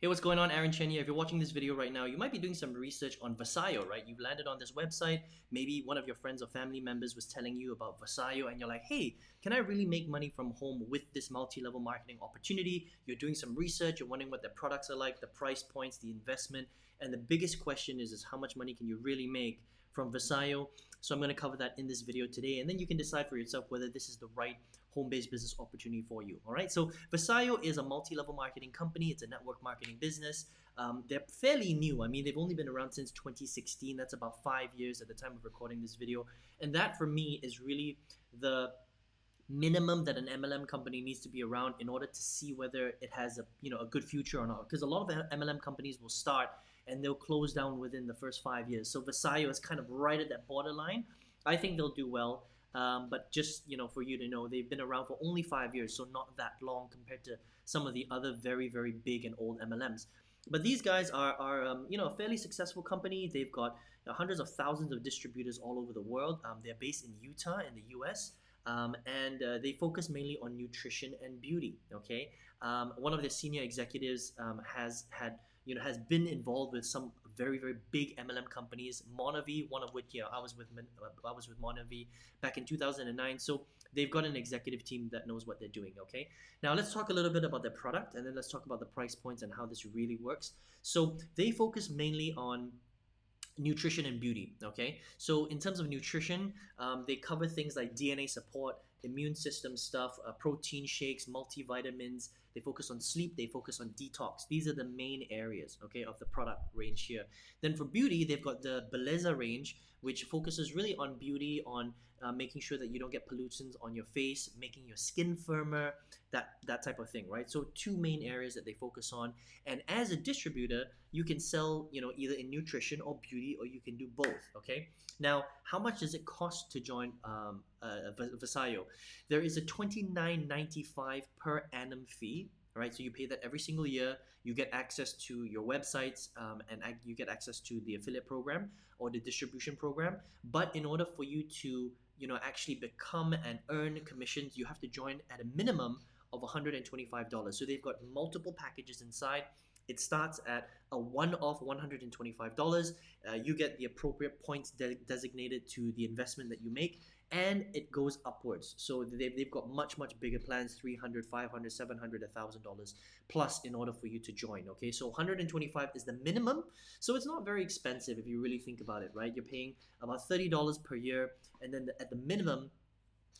Hey, what's going on? Aaron Chen here. If you're watching this video right now, you might be doing some research on Vasayo, right? You've landed on this website. Maybe one of your friends or family members was telling you about Vasayo, and you're like, hey, can I really make money from home with this multi-level marketing opportunity? You're doing some research, you're wondering what the products are like, the price points, the investment, and the biggest question is how much money can you really make from Vasayo? So I'm going to cover that in this video today, and then you can decide for yourself whether this is the right home-based business opportunity for you. All right, so Vasayo is a multi-level marketing company. It's a network marketing business. They're fairly new. I mean, they've only been around since 2016. That's about 5 years at the time of recording this video, and that for me is really the minimum that an MLM company needs to be around in order to see whether it has a good future or not. Because a lot of MLM companies will start and they'll close down within the first 5 years. So Vasayo is kind of right at that borderline. I think they'll do well, but just for you to know, they've been around for only 5 years, so not that long compared to some of the other very very big and old MLMs. But these guys are a fairly successful company. They've got hundreds of thousands of distributors all over the world. They're based in Utah in the US. And they focus mainly on nutrition and beauty. Okay, one of the senior executives has been involved with some very very big MLM companies. Monavi, one of which I was with Monavi back in 2009. So they've got an executive team that knows what they're doing. Okay, now let's talk a little bit about their product, and then let's talk about the price points and how this really works. So they focus mainly on nutrition and beauty. Okay, so in terms of nutrition, they cover things like DNA support, immune system stuff, protein shakes, multivitamins. They focus on sleep, they focus on detox. These are the main areas, okay, of the product range here. Then for beauty, they've got the Beleza range, which focuses really on beauty, on making sure that you don't get pollutants on your face, making your skin firmer, that type of thing, right? So two main areas that they focus on. And as a distributor, you can sell, either in nutrition or beauty, or you can do both, okay? Now, how much does it cost to join Vasayo? There is a $29.95 per annum fee. All right, so you pay that every single year. You get access to your websites, and you get access to the affiliate program or the distribution program. But in order for you to actually become and earn commissions, you have to join at a minimum of $125. So they've got multiple packages inside. It starts at a one-off $125. You get the appropriate points designated to the investment that you make, and it goes upwards. So they've got much bigger plans, $300, $500, $700, $1,000 plus in order for you to join. Okay, so 125 is the minimum. So it's not very expensive if you really think about it, right? You're paying about $30 per year, and then at the minimum,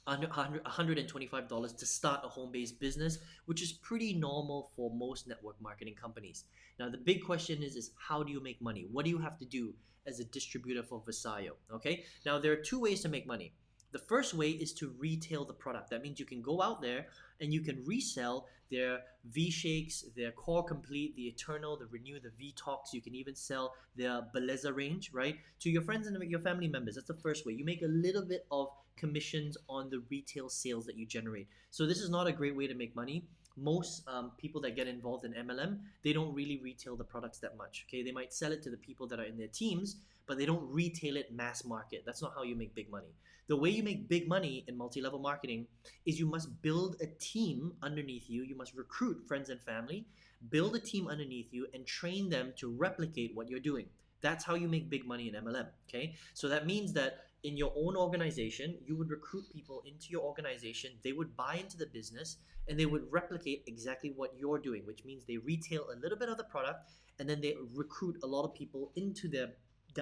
$125 to start a home-based business, which is pretty normal for most network marketing companies. Now, the big question is how do you make money? What do you have to do as a distributor for Vasayo? Okay, now there are two ways to make money. The first way is to retail the product. That means you can go out there and you can resell their V-Shakes, their Core Complete, the Eternal, the Renew, the V-Tox. You can even sell their Beleza range, right, to your friends and your family members. That's the first way. You make a little bit of commissions on the retail sales that you generate. So this is not a great way to make money. Most people that get involved in MLM, they don't really retail the products that much. Okay, they might sell it to the people that are in their teams, but they don't retail it mass market. That's not how you make big money. The way you make big money in multi-level marketing is you must build a team underneath you. You must recruit friends and family, build a team underneath you, and train them to replicate what you're doing. That's how you make big money in MLM. Okay, so that means that in your own organization, you would recruit people into your organization. They would buy into the business and they would replicate exactly what you're doing, which means they retail a little bit of the product and then they recruit a lot of people into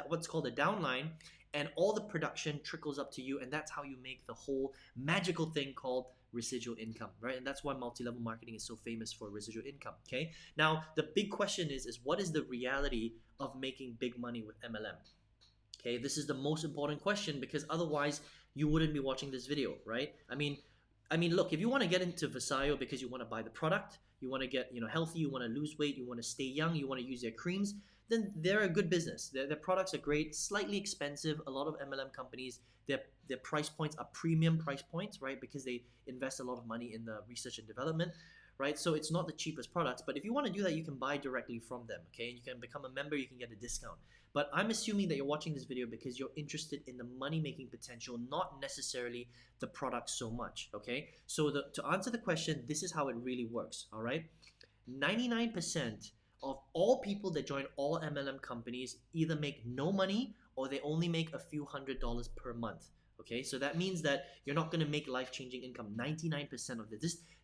what's called a downline, and all the production trickles up to you, and that's how you make the whole magical thing called residual income, right? And that's why multi-level marketing is so famous for residual income. Okay, now the big question is what is the reality of making big money with MLM? Okay, this is the most important question, because otherwise you wouldn't be watching this video, right? I mean, look, if you want to get into Vasayo because you want to buy the product, you want to get healthy, you want to lose weight, you want to stay young, you want to use their creams, then they're a good business. Their products are great, slightly expensive. A lot of MLM companies, their price points are premium price points, right? Because they invest a lot of money in the research and development, right? So it's not the cheapest products, but if you want to do that, you can buy directly from them, okay? And you can become a member, you can get a discount. But I'm assuming that you're watching this video because you're interested in the money-making potential, not necessarily the product so much, okay? So to answer the question, this is how it really works, all right? 99% of all people that join all MLM companies either make no money or they only make a few $100s per month. Okay, so that means that you're not going to make life-changing income. 99% of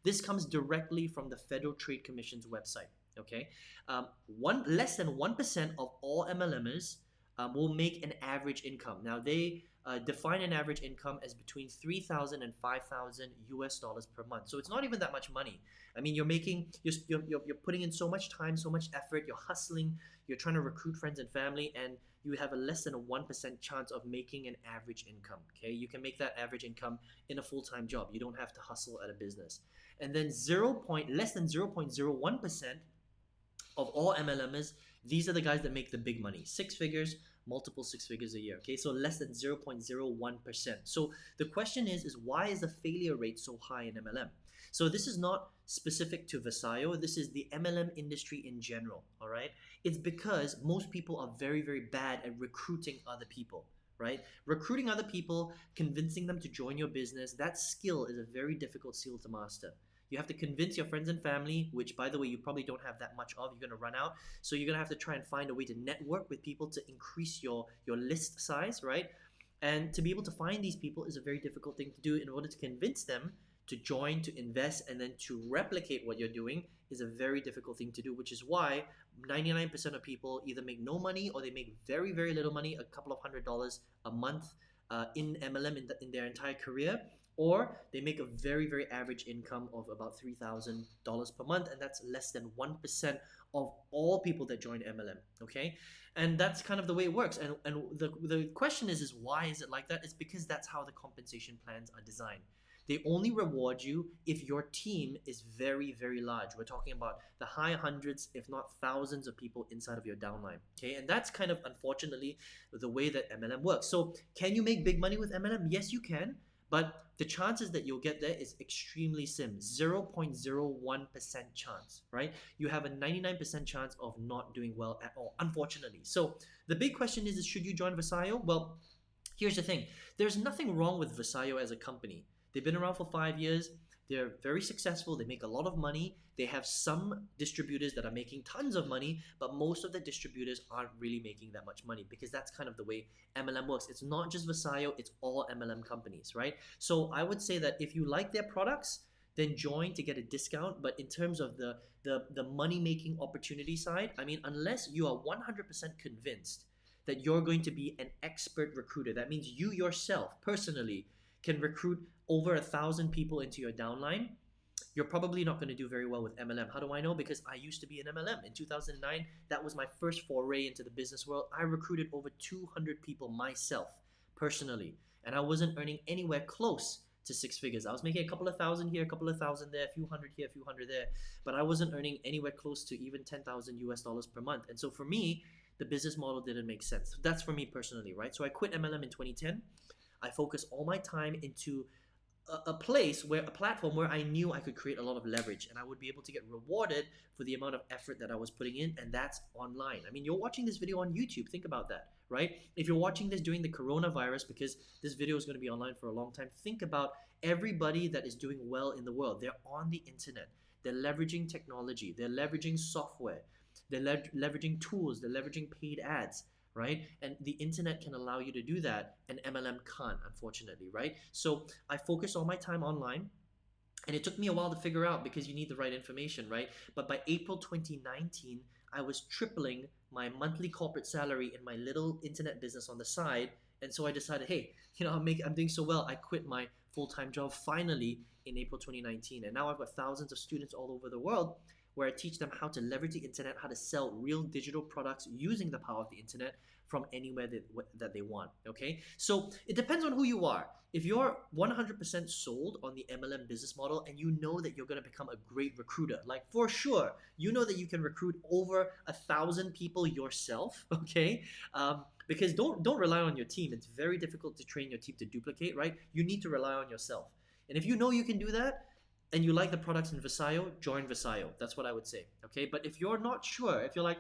this comes directly from the Federal Trade Commission's website. Okay, less than 1% of all MLMers will make an average income. Now they define an average income as between 3,000 and 5,000 US dollars per month. So it's not even that much money. I mean, you're putting in so much time, so much effort, you're hustling, you're trying to recruit friends and family, and you have a less than a 1% chance of making an average income. Okay, you can make that average income in a full-time job. You don't have to hustle at a business. And then less than 0.01% of all MLMers, these are the guys that make the big money, 6 figures, multiple 6 figures a year. Okay, so less than 0.01%. So the question is why is the failure rate so high in MLM? So this is not specific to Vasayo. This is the MLM industry in general. All right, it's because most people are very, very bad at recruiting other people. Right, recruiting other people, convincing them to join your business. That skill is a very difficult skill to master. You have to convince your friends and family, which by the way, you probably don't have that much of. You're going to run out. So you're going to have to try and find a way to network with people to increase your list size, right? And to be able to find these people is a very difficult thing to do. In order to convince them to join, to invest, and then to replicate what you're doing is a very difficult thing to do, which is why 99% of people either make no money or they make very, very little money, a couple of $100s a month in MLM in their entire career, or they make a very, very average income of about $3,000 per month, and that's less than 1% of all people that join MLM, okay? And that's kind of the way it works. And the question is why is it like that? It's because that's how the compensation plans are designed. They only reward you if your team is very, very large. We're talking about the high hundreds, if not thousands of people inside of your downline. Okay, and that's kind of unfortunately the way that MLM works. So can you make big money with MLM? Yes, you can. But the chances that you'll get there is extremely slim, 0.01% chance, right? You have a 99% chance of not doing well at all, unfortunately. So the big question is should you join Vasayo? Well, here's the thing. There's nothing wrong with Vasayo as a company. They've been around for 5 years. They're very successful. They make a lot of money. They have some distributors that are making tons of money, but most of the distributors aren't really making that much money because that's kind of the way MLM works. It's not just Vasayo, it's all MLM companies, right? So I would say that if you like their products, then join to get a discount. But in terms of the money-making opportunity side, I mean, unless you are 100% convinced that you're going to be an expert recruiter, that means you yourself, personally, can recruit over 1,000 people into your downline, you're probably not going to do very well with MLM. How do I know? Because I used to be an MLM. In 2009, that was my first foray into the business world. I recruited over 200 people myself, personally, and I wasn't earning anywhere close to 6 figures. I was making a couple of thousand here, a couple of thousand there, a few hundred here, a few hundred there, but I wasn't earning anywhere close to even 10,000 US dollars per month. And so for me, the business model didn't make sense. That's for me personally, right? So I quit MLM in 2010. I focused all my time into a platform where I knew I could create a lot of leverage and I would be able to get rewarded for the amount of effort that I was putting in, and that's online. I mean, you're watching this video on YouTube. Think about that, right? If you're watching this during the coronavirus, because this video is going to be online for a long time, think about everybody that is doing well in the world. They're on the internet. They're leveraging technology. They're leveraging software. They're leveraging tools. They're leveraging paid ads. Right? And the internet can allow you to do that, and MLM can't, unfortunately, right? So I focused all my time online, and it took me a while to figure out because you need the right information, right? But by April 2019, I was tripling my monthly corporate salary in my little internet business on the side. And so I decided, hey, I'm doing so well. I quit my full-time job finally in April 2019. And now I've got thousands of students all over the world where I teach them how to leverage the internet, how to sell real digital products using the power of the internet from anywhere that they want, okay? So it depends on who you are. If you're 100% sold on the MLM business model and you know that you're gonna become a great recruiter, like for sure, you know that you can recruit over 1,000 people yourself, okay? Because don't rely on your team. It's very difficult to train your team to duplicate, right? You need to rely on yourself. And if you know you can do that, and you like the products in Vasayo, join Vasayo. That's what I would say. Okay, but if you're not sure, if you're like,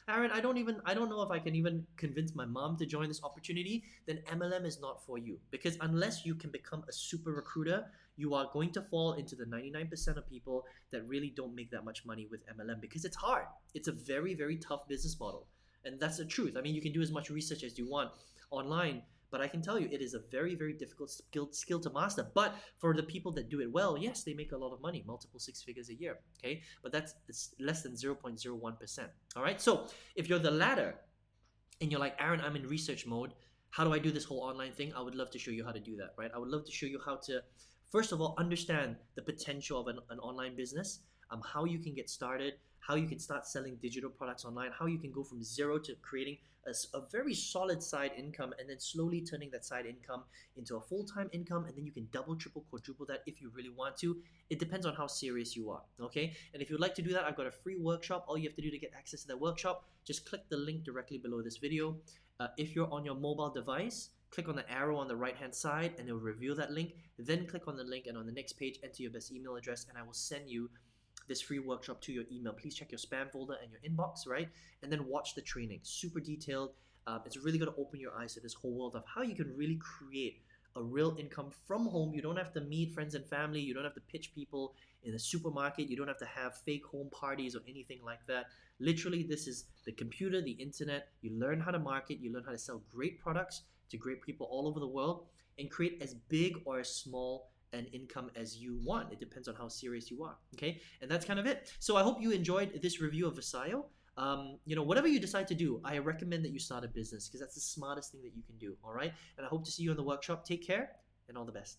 Aaron, I don't know if I can even convince my mom to join this opportunity, then MLM is not for you. Because unless you can become a super recruiter, you are going to fall into the 99% of people that really don't make that much money with MLM because it's hard. It's a very, very tough business model. And that's the truth. I mean, you can do as much research as you want online, but I can tell you it is a very, very difficult skill to master. But for the people that do it well, yes, they make a lot of money, multiple six figures a year. Okay, but it's less than 0.01%. All right, so if you're the latter and you're like, Aaron, I'm in research mode, how do I do this whole online thing? I would love to show you how to do that, right? I would love to show you how to, first of all, understand the potential of an online business, how you can get started, how you can start selling digital products online, how you can go from zero to creating a very solid side income, and then slowly turning that side income into a full-time income, and then you can double, triple, quadruple that if you really want to. It depends on how serious you are, okay? And if you'd like to do that, I've got a free workshop. All you have to do to get access to that workshop, just click the link directly below this video. If you're on your mobile device, click on the arrow on the right hand side and it will reveal that link. Then click on the link, and on the next page, enter your best email address, and I will send you this free workshop to your email. Please check your spam folder and your inbox, right? And then watch the training. Super detailed. It's really going to open your eyes to this whole world of how you can really create a real income from home. You don't have to meet friends and family. You don't have to pitch people in a supermarket. You don't have to have fake home parties or anything like that. Literally, this is the computer, the internet. You learn how to market. You learn how to sell great products to great people all over the world and create as big or as small an income as you want. It depends on how serious you are, okay? And that's kind of it. So I hope you enjoyed this review of Vasayo. Whatever you decide to do, I recommend that you start a business because that's the smartest thing that you can do, all right? And I hope to see you in the workshop. Take care and all the best.